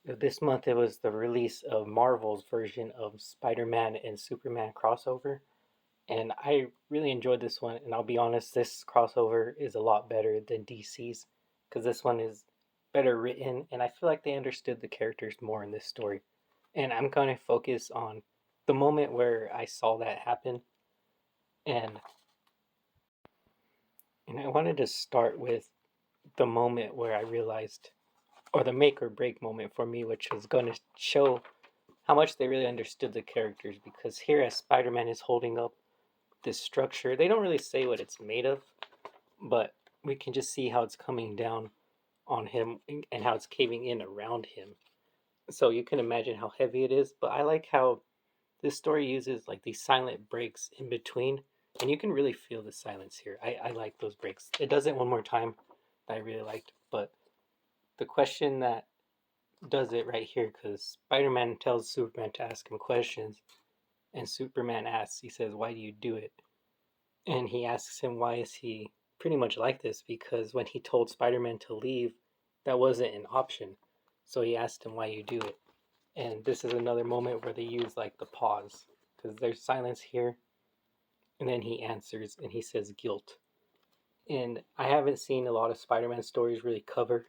This month it was the release of Marvel's version of Spider-Man and Superman crossover, and I really enjoyed this one. And I'll be honest, this crossover is a lot better than DC's because this one is better written, and I feel like they understood the characters more in this story. And I'm going to focus on the moment where I saw that happen, and I wanted to start with the moment where I realized, or the make or break moment for me, which was going to show how much they really understood the characters. Because here, as Spider Man is holding up this structure, they don't really say what it's made of, but we can just see how it's coming down on him and how it's caving in around him. So you can imagine how heavy it is. But I like how this story uses like these silent breaks in between, and you can really feel the silence here. I like those breaks. It does it one more time that I really liked. But the question that does it right here, because Spider-Man tells Superman to ask him questions, and Superman asks, he says, "Why do you do it?" And he asks him, why is he pretty much like this? Because when he told Spider-Man to leave, that wasn't an option. So he asked him, why you do it? And this is another moment where they use like the pause, because there's silence here, and then he answers and he says guilt. And I haven't seen a lot of Spider-Man stories really cover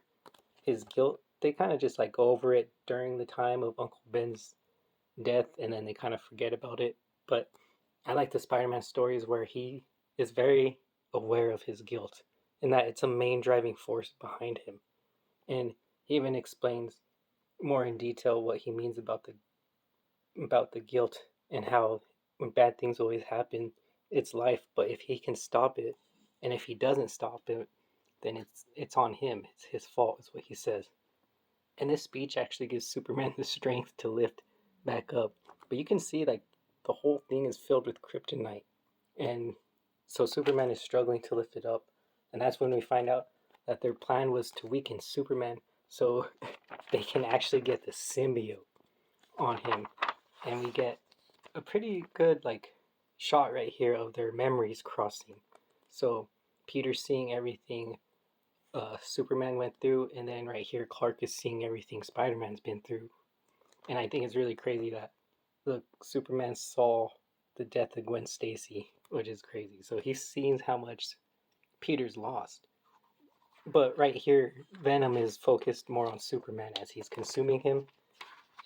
his guilt. They kind of just like go over it during the time of Uncle Ben's death, and then they kind of forget about it. But I like the Spider-Man stories where he is very aware of his guilt and that it's a main driving force behind him. And he even explains more in detail what he means about the guilt and how when bad things always happen, it's life, but if he can stop it and if he doesn't stop it, then it's on him. It's his fault is what he says. And this speech actually gives Superman the strength to lift back up. But you can see like the whole thing is filled with kryptonite. And so Superman is struggling to lift it up. And that's when we find out that their plan was to weaken Superman so they can actually get the symbiote on him. And we get a pretty good like shot right here of their memories crossing. So Peter's seeing everything Superman went through, and then right here Clark is seeing everything Spider-Man's been through. And I think it's really crazy that the Superman saw the death of Gwen Stacy, which is crazy. So he's seeing how much Peter's lost. But right here, Venom is focused more on Superman as he's consuming him.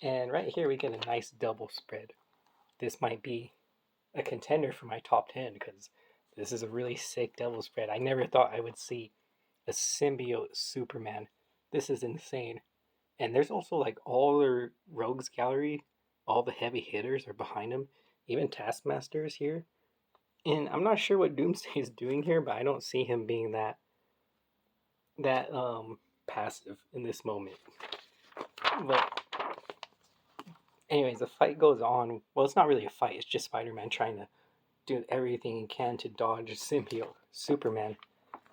And right here, we get a nice double spread. This might be a contender for my top 10 because this is a really sick double spread. I never thought I would see a symbiote Superman. This is insane. And there's also like all their rogues gallery, all the heavy hitters are behind him. Even Taskmaster is here. And I'm not sure what Doomsday is doing here, but I don't see him being that passive in this moment. But anyways, the fight goes on. Well, it's not really a fight. It's just Spider-Man trying to do everything he can to dodge symbiote Superman.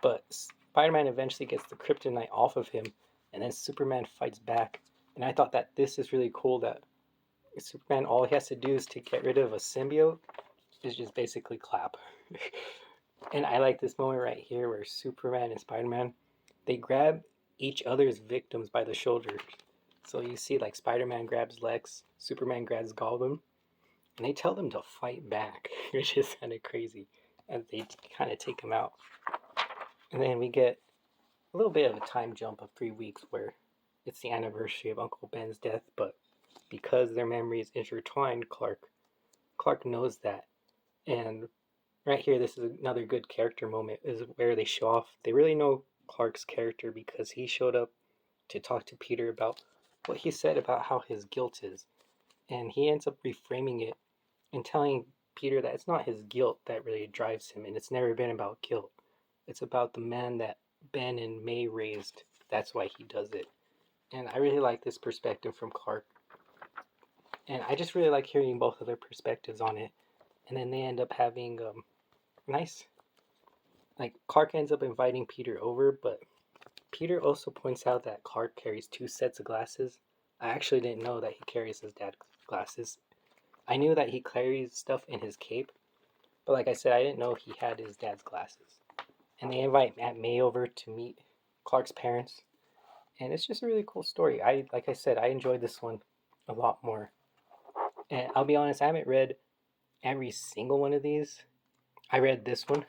But Spider-Man eventually gets the kryptonite off of him, and then Superman fights back. And I thought that this is really cool that Superman, all he has to do is to get rid of a symbiote is just basically clap. And I like this moment right here where Superman and Spider-Man, they grab each other's victims by the shoulders. So you see like Spider-Man grabs Lex, Superman grabs Gotham, and they tell them to fight back, which is kind of crazy as they kind of take him out. And then we get a little bit of a time jump of 3 weeks where it's the anniversary of Uncle Ben's death, but because their memories intertwined, Clark knows that. And right here, this is another good character moment, is where they show off. They really know Clark's character because he showed up to talk to Peter about what he said about how his guilt is. And he ends up reframing it and telling Peter that it's not his guilt that really drives him, and it's never been about guilt. It's about the man that Ben and May raised. That's why he does it. And I really like this perspective from Clark. And I just really like hearing both of their perspectives on it. And then they end up having nice, like Clark ends up inviting Peter over, but Peter also points out that Clark carries two sets of glasses. I actually didn't know that he carries his dad's glasses. I knew that he carries stuff in his cape, but like I said, I didn't know he had his dad's glasses. And they invite Aunt May over to meet Clark's parents, and it's just a really cool story. Like I said, I enjoyed this one a lot more. And I'll be honest, I haven't read every single one of these. I read this one,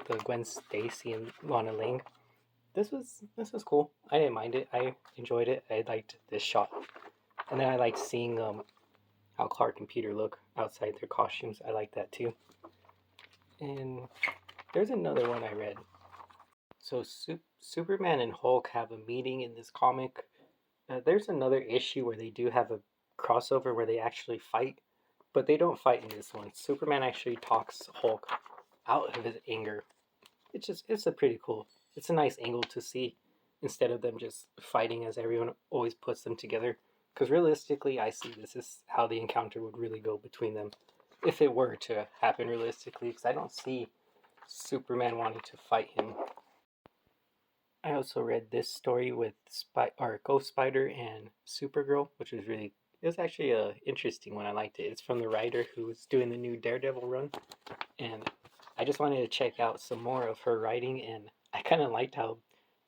the Gwen Stacy and Lana Lang. This was cool. I didn't mind it. I enjoyed it. I liked this shot, and then I liked seeing how Clark and Peter look outside their costumes. I like that too. And there's another one I read. So Superman and Hulk have a meeting in this comic. There's another issue where they do have a crossover where they actually fight, but they don't fight in this one. Superman actually talks Hulk out of his anger. It's a pretty cool. It's a nice angle to see instead of them just fighting as everyone always puts them together. Because realistically, I see this is how the encounter would really go between them, if it were to happen realistically. Because I don't see Superman wanting to fight him. I also read this story with Ghost Spider and Supergirl, which was really it was actually a interesting one. I liked it. It's from the writer who's doing the new Daredevil run, and I just wanted to check out some more of her writing, and I kind of liked how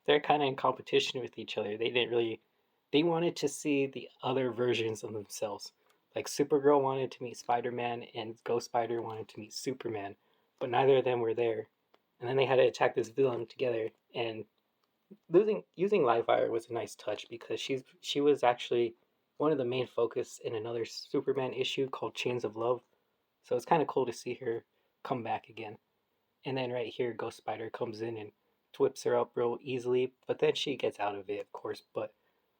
they're kind of in competition with each other. They wanted to see the other versions of themselves. Like Supergirl wanted to meet Spider-Man, and Ghost Spider wanted to meet Superman, but neither of them were there. And then they had to attack this villain together, and using Livewire was a nice touch because she was actually one of the main focus in another Superman issue called Chains of Love. So it's kind of cool to see her come back again. And then right here, Ghost Spider comes in and whips her up real easily, but then she gets out of it, of course. But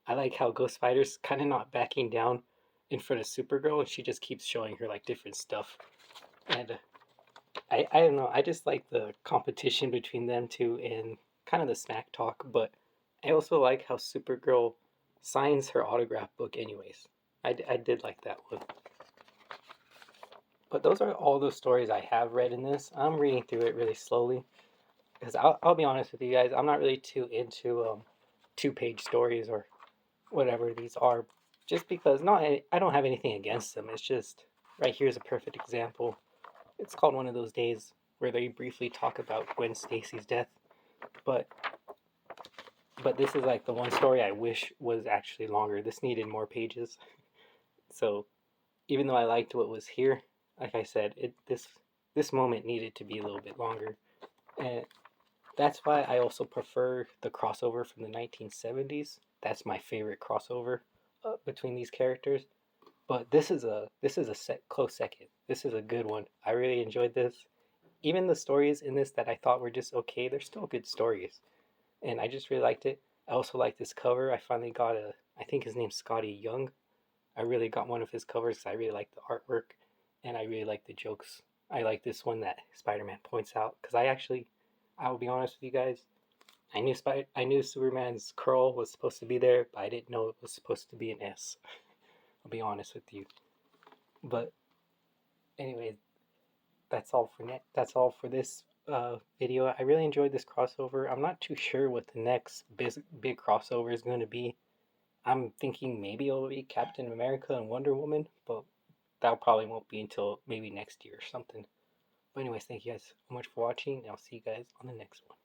I like how Ghost Spider's kind of not backing down in front of Supergirl, and she just keeps showing her like different stuff. And I don't know, I just like the competition between them two and kind of the smack talk, but I also like how Supergirl signs her autograph book, anyways. I did like that one. But those are all the stories I have read in this. I'm reading through it really slowly because I'll be honest with you guys, I'm not really too into 2-page stories or whatever these are, just because not I don't have anything against them. It's just right here's a perfect example. It's called One of Those Days, where they briefly talk about Gwen Stacy's death, but this is like the one story I wish was actually longer. This needed more pages. So even though I liked what was here, like I said, this moment needed to be a little bit longer, and that's why I also prefer the crossover from the 1970s. That's my favorite crossover between these characters. But this is a close second. This is a good one. I really enjoyed this. Even the stories in this that I thought were just okay, they're still good stories, and I just really liked it. I also like this cover. I finally got I think his name's Scotty Young. I really got one of his covers because I really like the artwork, and I really like the jokes. I like this one that Spider-Man points out because I will be honest with you guys, I knew Superman's curl was supposed to be there, but I didn't know it was supposed to be an S. I'll be honest with you. But anyway, that's all for this video. I really enjoyed this crossover. I'm not too sure what the next big crossover is going to be. I'm thinking maybe it'll be Captain America and Wonder Woman, but that probably won't be until maybe next year or something. But anyways, thank you guys so much for watching, and I'll see you guys on the next one.